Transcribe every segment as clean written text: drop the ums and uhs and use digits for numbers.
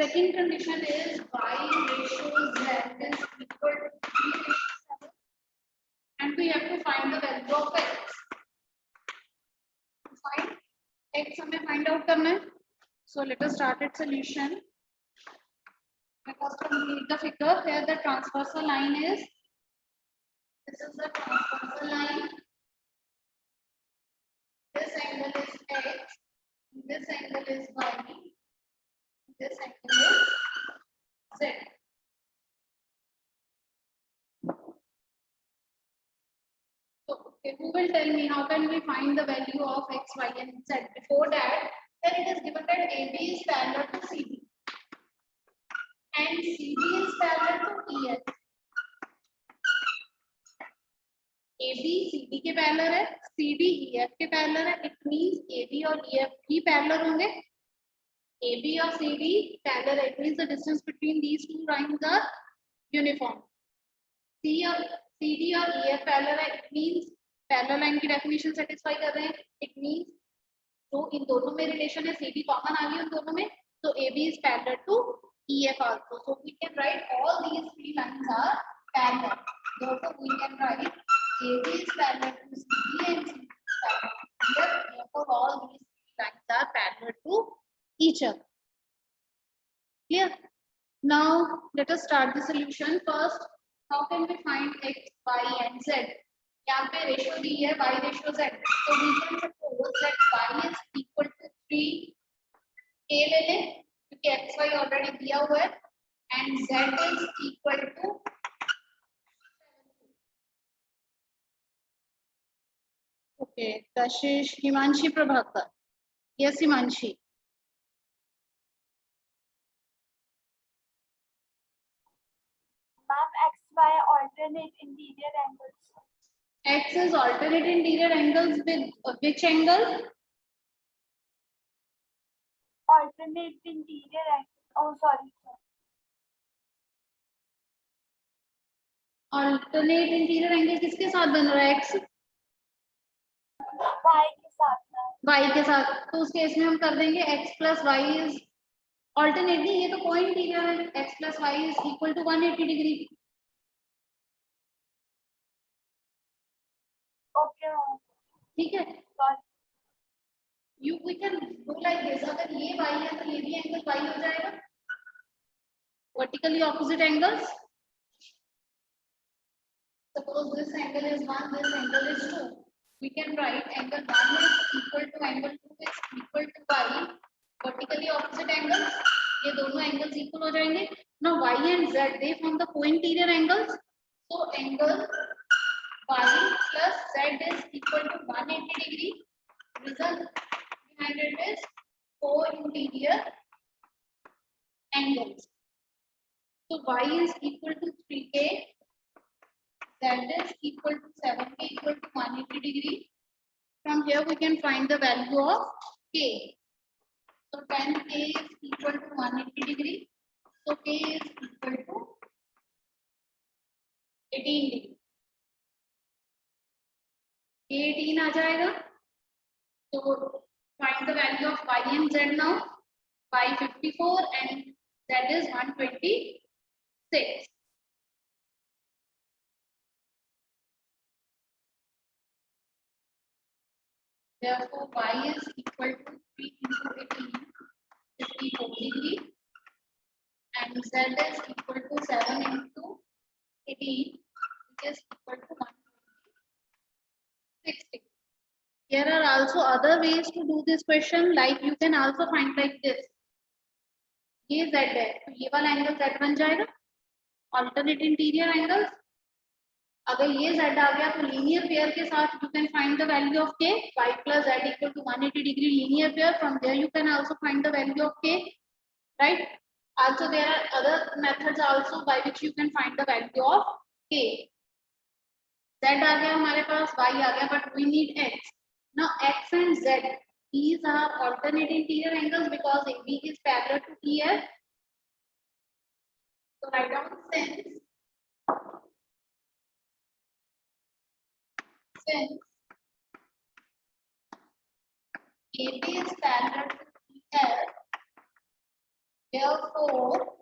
Second condition is y ratio z is equal to 3:7, and we have to find the value of x. Find x हमें find out करना है. So let us start its solution. Let us complete the figure. Here the transversal line is. This is the transversal line. This angle is x. This angle is y. This angle is z. So, okay, who will tell me how can we find the value of x, y, and z? Before that, then it is given that AB is parallel to CD, and CD is parallel to EF. AB CD के parallel है, CD EF के parallel है. It means AB और EF भी parallel होंगे. AB और CD parallel है. It means the distance between these two lines are uniform. CD और EF पैरेलल है. It means पैरेलल लाइन की डेफिनेशन सेटिस्फाई कर रहे हैं. It means तो इन दोनों में रिलेशन है, CD कॉमन आ गई उन दोनों में, so AB is parallel to EF also. So we can write all these three lines are parallel. Therefore we can write AB is parallel to CD and CD is parallel to EF. Therefore all these three lines are parallel to each other. Clear? Now let us start the solution. First, how can we find x, y and z? यहाँ पे ratio दी है y ratio z, तो we can suppose that y is equal to 3k ले लें क्योंकि x y already दिया हुआ है, and z is equal to okay Kashish Himanshi Prabhakar. Yes Himanshi. Ma'am, x y alternate interior angles. X is alternate interior angles with which angle? Alternate interior angles. Oh, sorry. Alternate interior angle किसके साथ बन रहा है? X Y के साथ ना. y के साथ. तो उस केस में हम कर देंगे x plus y is alternate नहीं, ये तो co-interior है. x plus y is equal to 180 degree. Okay. ठीक है. We can do like this. अगर ये y है तो ये भी एंगल y हो जाएगा. Vertically opposite angles. Suppose this angle is 1, this angle is 2. We can write angle 1 is equal to angle 2 is equal to y. Vertically opposite angles. ये दोनों angles equal हो जाएंगे. Now y and z they form the co-interior angles. So angle y plus z is equal to 180 degree. Result behind it is co-interior angles. So y is equal to 3k, z is equal to 7k equal to 180 degree. From here we can find the value of k. So 10k is equal to 180 degree. So k is equal to 18 degree. k 18 आ जाएगा. So find the value of y and z now. Y 54 and z is 126. Therefore y is equal to 3 into 18, 54 degree, and z is equal to 7 into 18, which is equal to 160. There are also other ways to do this question, like you can also find like this. ये z है तो ये वाला angle z बन जाएगा. Alternate interior angles. अगर ये z आ गया तो लीनियर पेयर के साथ you can find the value of k. Y plus z equal to 180 degree linear pair. From there you can also find the value of k. Right? Also there are other methods also by which you can find the value of k. Z आ गया हमारे पास, y आ गया, but we need x. Now x and z, these are alternate interior angles because AB is parallel to EF. So write down since AB is parallel to EF, Therefore,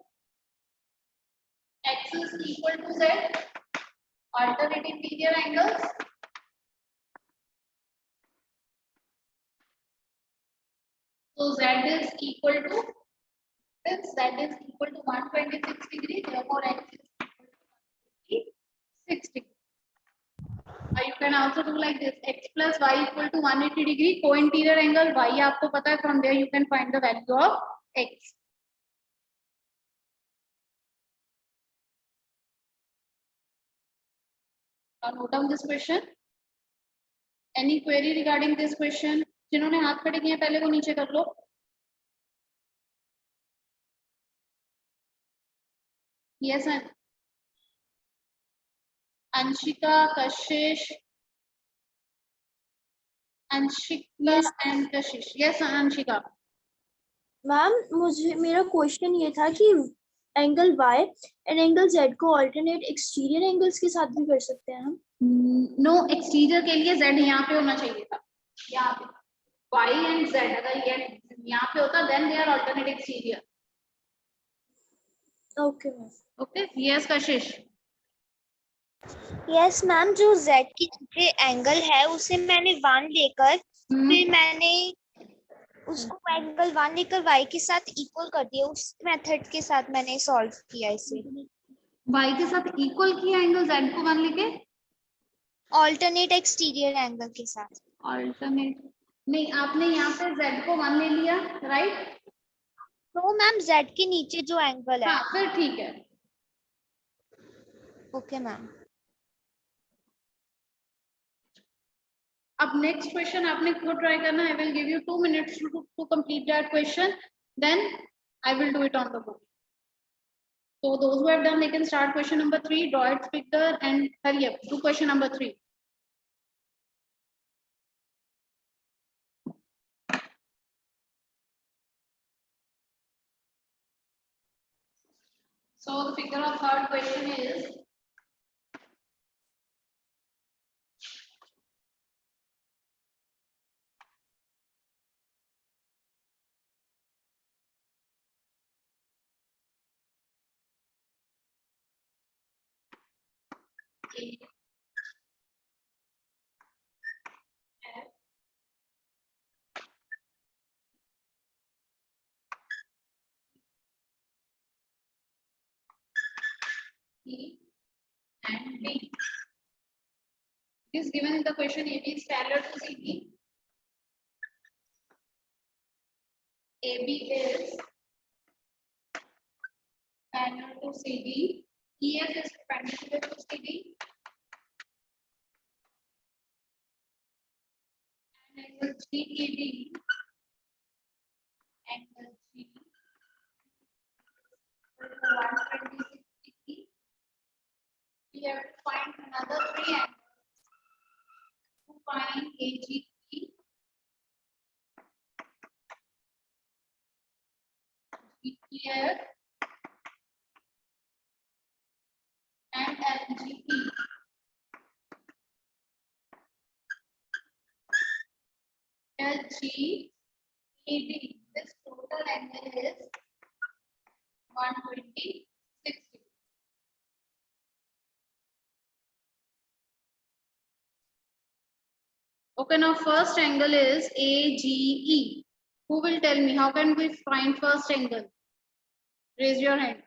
x is equal to z. Alternate interior angles. So z is equal to, since z is equal to 126 degree, therefore x is equal to 126 degree. You can also do like this: x plus y equal to 180 degree. Co-interior angle y आपको पता है, from there you can find the value of x. Now note down this question. Any query regarding this question? जिन्होंने हाथ खड़े किए पहले वो नीचे कर लो. Yes, sir. Anshika, Kashish, Yes. and Kashish. Yes, Anshika. Ma'am मुझे मेरा क्वेश्चन ये था कि angle y and angle z को अल्टरनेट एक्सटीरियर एंगल्स के साथ भी कर सकते हैं हम? नो, एक्सटीरियर के लिए z यहाँ पे होना चाहिए था. यहाँ पे y and z अगर ये यहाँ पे होता then they are alternate exterior. Okay ma'am. Okay. Yes, Kashish. Yes ma'am, जो z की नीचे एंगल है उसे मैंने 1 लेकर फिर मैंने उसको एंगल 1 लेकर y के साथ इक्वल कर दिया. उस मेथड के साथ मैंने सॉल्व किया इसे. y के साथ इक्वल किया एंगल z को 1 लेके. ऑल्टरनेट एक्सटीरियर एंगल के साथ. ऑल्टरनेट नहीं, आपने यहाँ पे z को 1 ले लिया, राइट? तो मैम z के नीचे जो एंगल है. हाँ, फिर ठीक है. Okay ma'am. अब नेक्स्ट क्वेश्चन आपने खुद ट्राई करना. I will give you 2 minutes to complete that question, then I will do it on the board. So those who have done, they can start question number 3, draw its picture and hurry up, do question number 3. So the figure of third question is A, F, E and B. It is given in the question AB is parallel to CD. AB is parallel to CD. EF is perpendicular to CD. And angle GED. Angle G. 126 degree. We have to find another 3 angles. To find AGE, GEF, and LGE. LGED. This total angle is 126 degree. Okay, now first angle is AGE. Who will tell me how can we find first angle? Raise your hand.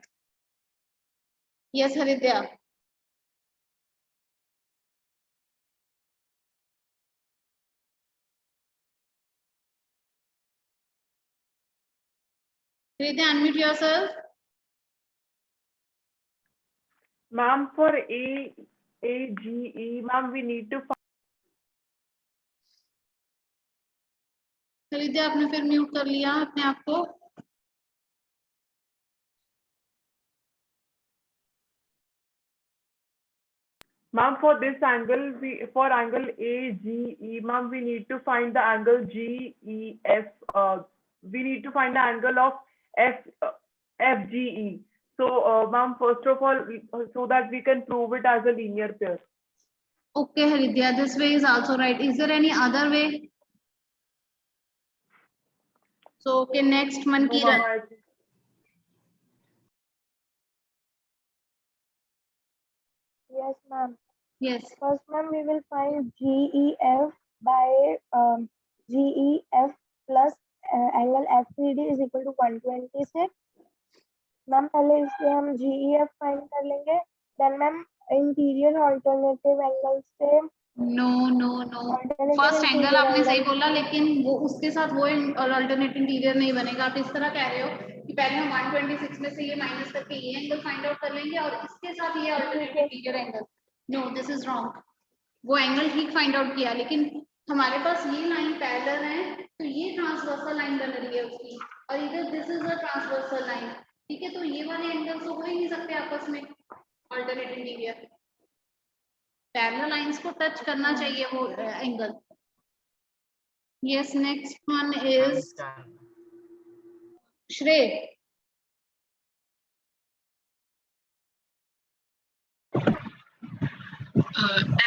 Yes, Haridya. Haridya, unmute yourself. Ma'am, for AGE, ma'am, we need to find. Haridya, आपने फिर mute कर लिया अपने आप को. Ma'am, for this angle, for angle AGE, ma'am, we need to find the angle GEF. We need to find the angle of FGE. So, ma'am, first of all, so that we can prove it as a linear pair. Okay, Haridya, this way is also right. Is there any other way? So, okay, next, Mankiran. No, ma'am, Yes, ma'am. Yes. First, ma'am, we will find GEF by GEF plus angle FPD is equal to 126. Ma'am पहले इसलिए हम GEF find कर लेंगे, then ma'am interior alternative angle से no no no, first angle आपने सही बोला, लेकिन वो उसके साथ वो अल्टरनेट इंटीरियर नहीं बनेगा। आप इस तरह कह रहे हो कि पहले हम 126 में से ये माइनस करके ये एंगल फाइंड आउट कर लेंगे और इसके साथ ये alternate interior angle. No, this is wrong. वो एंगल ठीक फाइंड आउट किया, लेकिन हमारे पास ये लाइन पैरेलल है, तो ये ट्रांसवर्सल लाइन बन रही है उसकी, और इधर this is a transversal line. ठीक है, तो ये वाले एंगल तो हो ही नहीं सकते आपस में अल्टरनेट इंटीरियर। पैरेलल लाइंस को टच करना चाहिए वो angle. Yes, next one is श्रेय।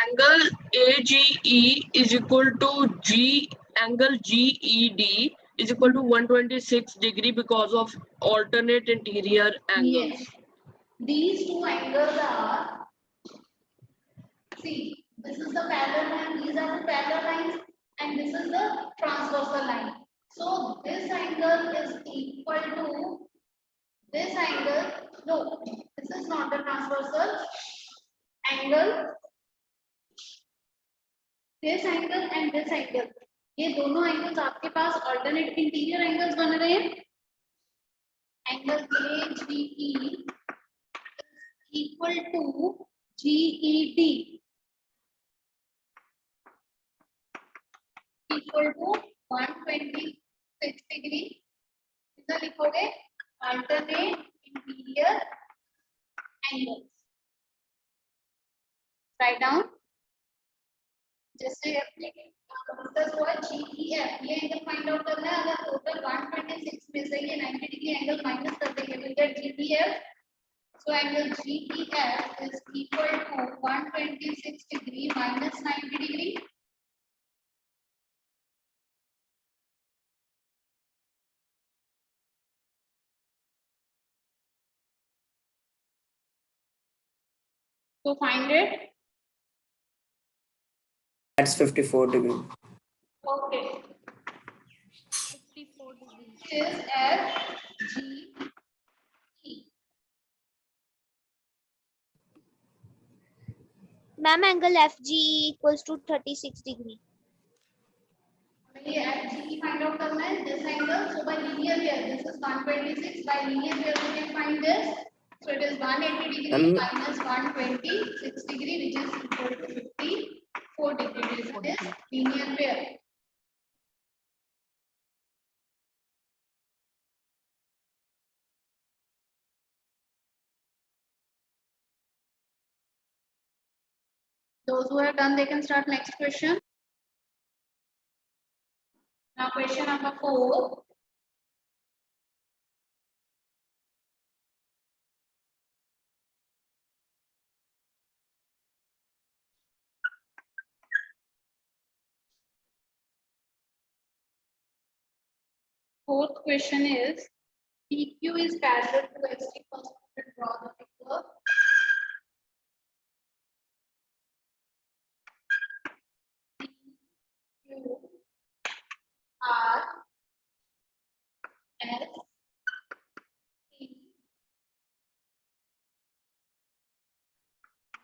Angle AGE is equal to angle GED is equal to 126 degree because of alternate interior angles. Yes, these two angles are, see, this is the parallel line, these are the parallel lines, and this is the transversal line. So this angle is equal to this angle. No, this is not the transversal angle. This angle and this angle, ये दोनों angles आपके पास alternate interior angles बन रहे हैं। Angle AGE equal to GED equal to 126 degree। इधर लिखोगे alternate interior angles. Write down. जैसे अपने डिस्कस हुआ GEF, ये एंगल फाइंड आउट करना है। अगर टोटल 126 में से ये 90 डिग्री एंगल माइनस कर देंगे तो gate GEF। So angle GEF is equal to 126 degree minus 90 degree. So find it. That's 54 degree. Okay. 54 degree is FGE. Ma'am, angle FGE equals to 36 degree. ये FGE find out करना है, this angle. So by linear pair, this is 126. By linear pair, we can find this. So it is 180 degree minus 126 degree, which is equal to 54 degree. This is linear pair. Those who have done, they can start next question. Now question number 4. Fourth question is PQ is parallel to ST. First, we will draw the figure. PQ R S T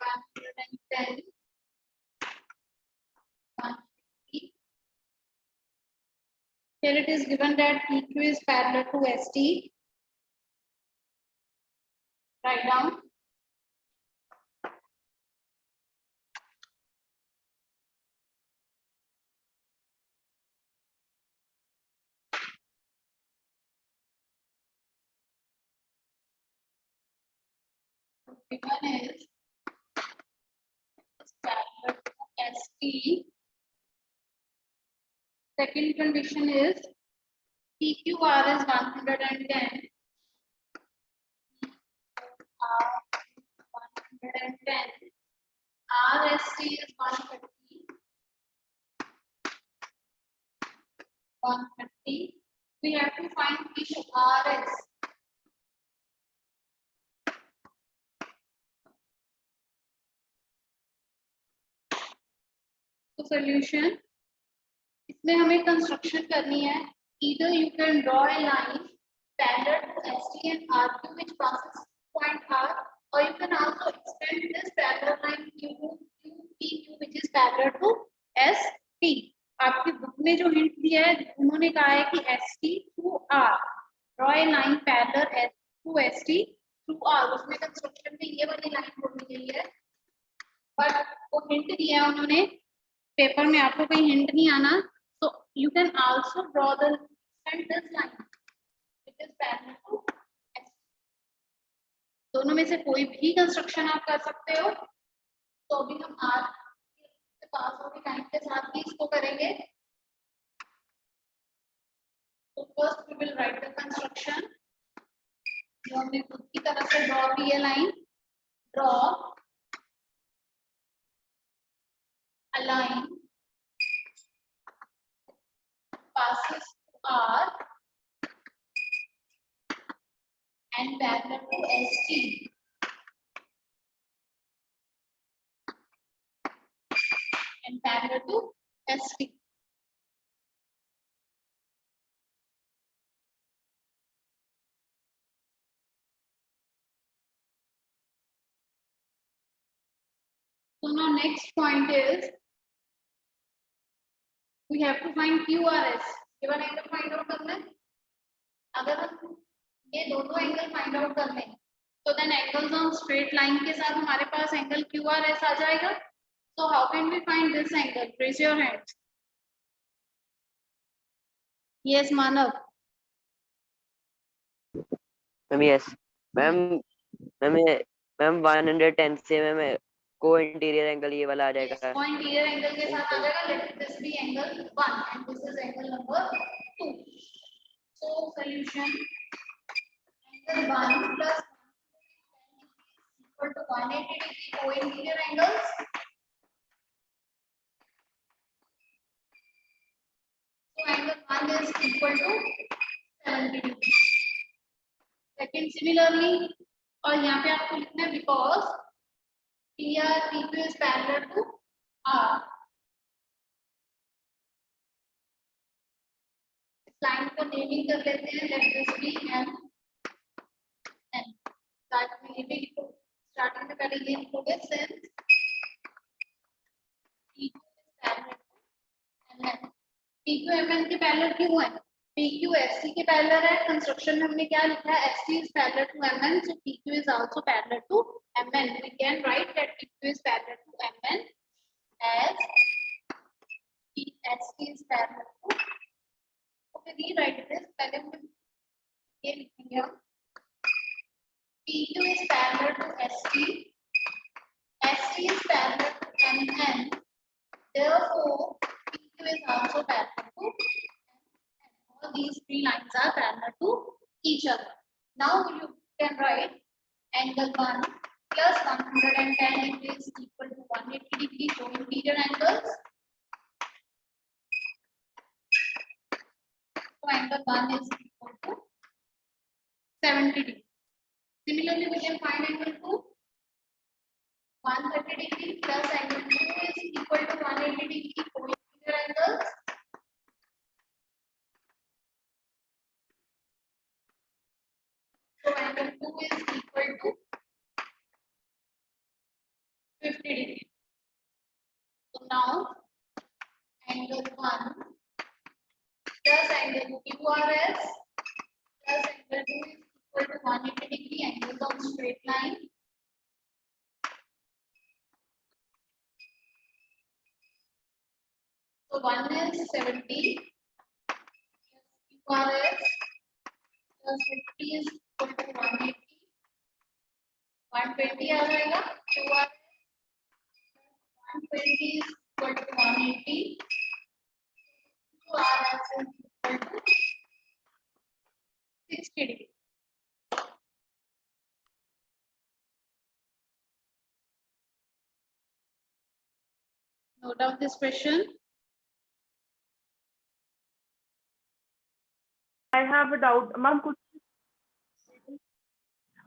110 150. Here it is given that PQ is parallel to ST. Write down. Given is parallel to ST. Second condition is PQR is 110. PQR 110. RST is 150. 150. We have to find which RS. solution, इसमें हमें construction करनी है. Either you can draw a line parallel to ST and RQ which passes point R, or you can also extend this parallel line QPQ which is parallel to ST. आपकी book में जो hint दिया है उन्होंने कहा है कि ST through R, draw a line parallel to ST through R. उसमें कंस्ट्रक्शन में ये वाली लाइन होनी चाहिए, बट वो हिंट दिया है उन्होंने. पेपर में आपको कोई हिंट नहीं आना, so you can also draw the extend this line which is parallel to ST. दोनों में से कोई भी कंस्ट्रक्शन आप कर सकते हो. तो अभी हम R के पास वाली लाइन के साथ ही इसको करेंगे. तो first we will write the construction. जो हमने खुद की तरफ से ड्रॉ की है line, draw a line passes through R and parallel to ST. And parallel to ST. So now next point is we have to find QRS. केवल angle find out करना है. अगर हम ये दोनों एंगल फाइंड आउट कर लें तो then angles on straight line के साथ हमारे पास एंगल QRS आ जाएगा. So how can we find this angle? Raise your hands. Yes, Manav. Ma'am yes ma'am ma'am 110 से मैम को इंटीरियर एंगल ये वाला आ Yes, जाएगा. point here angle के साथ आ जाएगा. Let this be angle 1 and this is angle number 2. So solution, angle 1 plus equal to 180 degree co-interior angles. So angle 1 is equal to 70 degree. Second similarly, और यहाँ पे आपको लिखना है because PR PQ is parallel to R. इस line को naming कर लेते हैं. Let this be M. Starting में पहले ये लिखोगे since PQ is parallel to MN. PQ MN के पैरेलल क्यों है? PQ ST के पैरेलल है. कंस्ट्रक्शन में हमने क्या लिखा है? ST is parallel to MN, so PQ is also parallel to MN. We can write that PQ is parallel to MN as ST is parallel to. Okay, rewrite this. पहले हम ये लिखेंगे हम. PQ is parallel to ST. ST is parallel to MN. Therefore, PQ is also parallel to MN. All these three lines are parallel to each other. Now you can write angle 1 plus 110 is equal to 180 degree co-interior angles. So angle 1 is equal to 70 degree. Similarly, we can find angle 2. 130 degree plus angle 2 is equal to 180 degree co-interior angles. So angle 2 is equal to 50 degree. So now angle 1 plus angle QRS plus angle 2 is equal to 180 degree angles on straight line. So 1 is 70 plus QRS plus 50 is equal to 180. 120 आ जाएगा. QRS 120 is equal to 180. QRS is equal to 60 degree. Note down this question. I have a doubt, ma'am.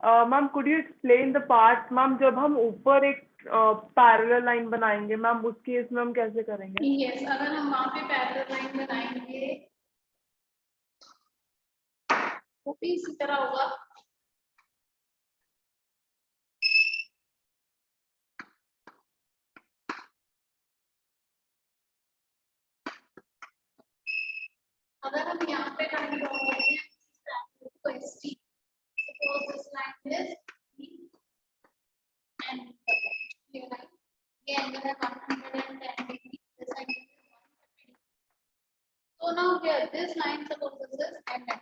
Ma'am, could you explain the part, ma'am? जब हम ऊपर एक parallel line बनाएंगे ma'am, उस case में हम कैसे करेंगे? यस, अगर हम वहां पे पैरेलल लाइन बनाएंगे वो भी इसी तरह होगा। अगर हम यहाँ पे लाइन ड्रॉ करते हैं तो ST, suppose this line is and ये angle है 110 degree, this angle is 150 degree. So now here this line, suppose this is NM,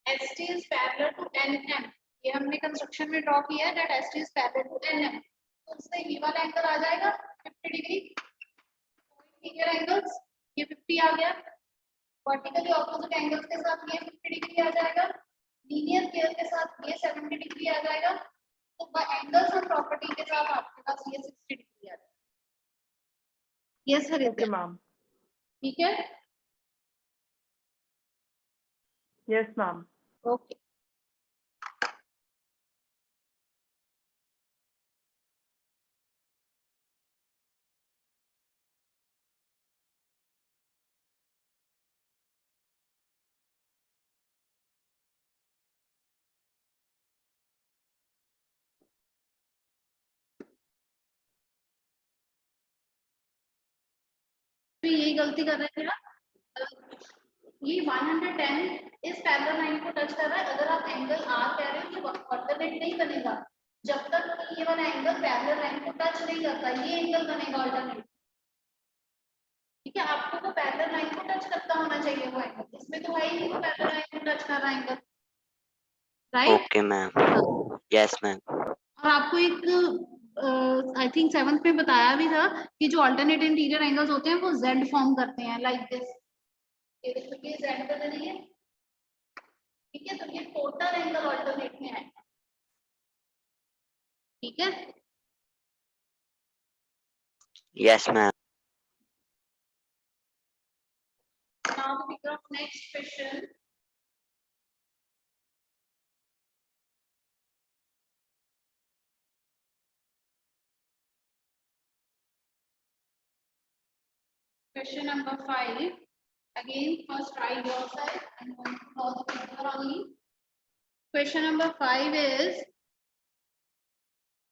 ST is parallel to NM. ये हमने कंस्ट्रक्शन में ड्रॉ किया है that ST is parallel to NM. तो उससे ये वाला एंगल आ जाएगा 50 डिग्री। इंटीरियर एंगल्स ये 50 आ गया, वर्टिकली ऑपोजिट एंगल्स के साथ ये 50 डिग्री आ जाएगा, लीनियर पेयर के साथ ये 70 डिग्री आ जाएगा। तो बाय एंगल्स और प्रॉपर्टी के साथ आपके पास ये 60 डिग्री आ जाएगा। Yes sir, okay ma'am. ठीक है, यस मैम। ओके। तो यही गलती कर रहे थे ना, ये 110 इस पैरेलल लाइन को टच कर रहा है। अगर आप एंगल आर कह रहे हो तो ऑल्टरनेट नहीं बनेगा जब तक ये वाला एंगल पैरेलल लाइन को टच नहीं करता, ये एंगल बनेगा ऑल्टरनेट। ठीक है, आपको तो पैरेलल लाइन को टच करता होना चाहिए वो एंगल, इसमें तो है ही नहीं पैरेलल लाइन को टच कर रहा angle, right? Okay ma'am, yes ma'am. और आपको एक आई थिंक 7th में बताया भी था कि जो अल्टरनेट इंटीरियर एंगल्स होते हैं वो जेड फॉर्म करते हैं, लाइक दिस। ये देखो ये जेड कर रही है, ठीक है, तो ये टोटल एंगल अल्टरनेट में आएगा। ठीक है, yes ma'am. Now we go next question. Question number 5. Again, first write yourself and going to draw the figure only. Question number 5 is,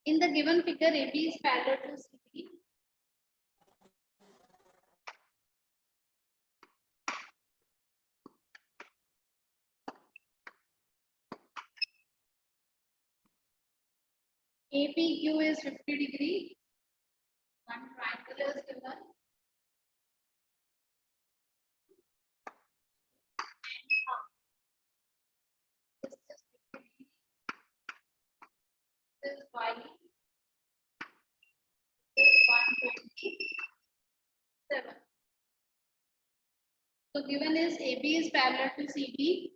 in the given figure, AB is parallel to CD. APQ is 50 degree. One triangle is given. This is 50 degree. This is Y. This is 127. So given is AB is parallel to CD.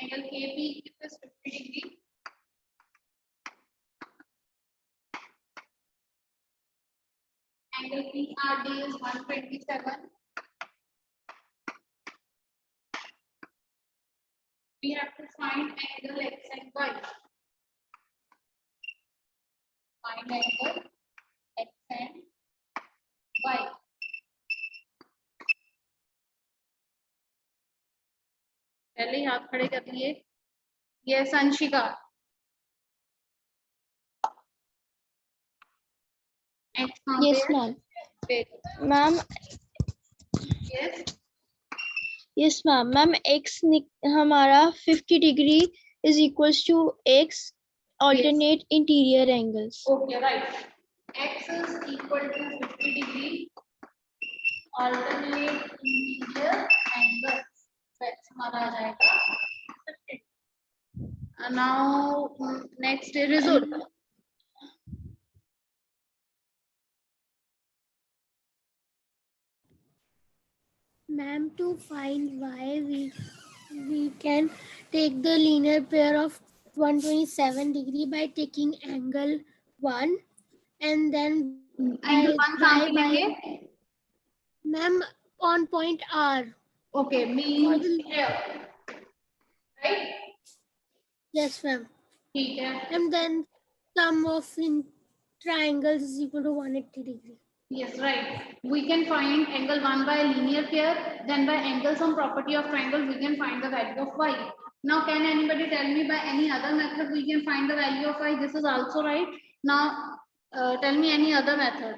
Angle KP is 50 degree. Angle PRD is 127. We have to find angle X and Y. Find angle X and Y. पहले हाथ खड़े कर लिए। ये संशिका। X Yes, ma'am. Ma'am, Yes. yes, ma'am. Ma'am, X हमारा 50 degree is equals to X alternate interior angles. Okay, right. X is equal to 50 degree alternate interior angles. X हमारा आ जाएगा 50. Now next result. Ma'am, to find Y, we can take the linear pair of 127 degree by taking angle 1 and then Angle 1 कहाँ पे लेंगे? ma'am on point R. Okay, means here. right? Yes, ma'am. ठीक है. And then sum of in triangles is equal to 180 degree. Yes, right. We can find angle 1 by a linear pair, then by angle sum property of triangle, we can find the value of y. Now, can anybody tell me by any other method we can find the value of y? This is also right. Now, tell me any other method.